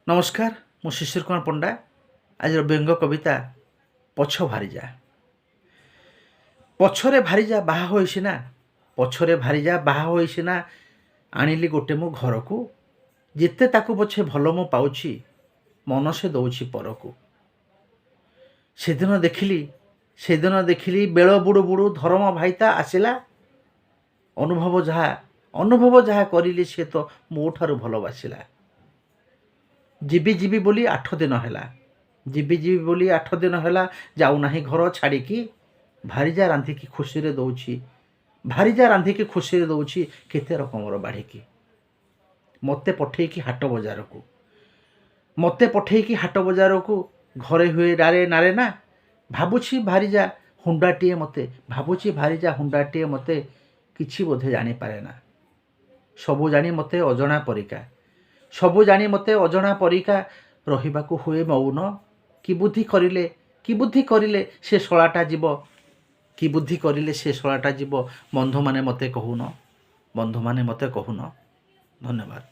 नमस्कार मु शिशिर कुमार पंडा आज व्यंग कविता पछ भारीजा पछरे भारीजा बाहा होइसिना पछरे भारीजा बाहा होइसिना आनिली गोटे मो घर को जिते ताकू पछे भल मु पाउछि मन से दौछि परकू सेदिन देखिली बेल बुड़ू बुड़ू धर्म भाईता आसिला अनुभव जहा करिली से तो मो ठारू भल बासिला जीवी बोली 8 दिन है जीवी बोली 8 दिन है जाऊना घर छाड़ी भारीजा रांधिकी खुशी रे दौची भारीजा रांधिकी खुशी रे दौची केते रकमर बाढ़ी मते पठेकी हाट बजार को घरे हुए डारे नारे ना भाबुछि भारीजा हुंडाटीए मते किछि बोधे जानी पारे ना सबु जानी मते अजଣା परिका सबु जानी मते अजଣା परिका रहिबाकू हुए मौन कि बुद्धि करिले से शलाटा जीव कि बुद्धि करिले से शलाटा जीव बंधु माने मते कहून धन्यवाद।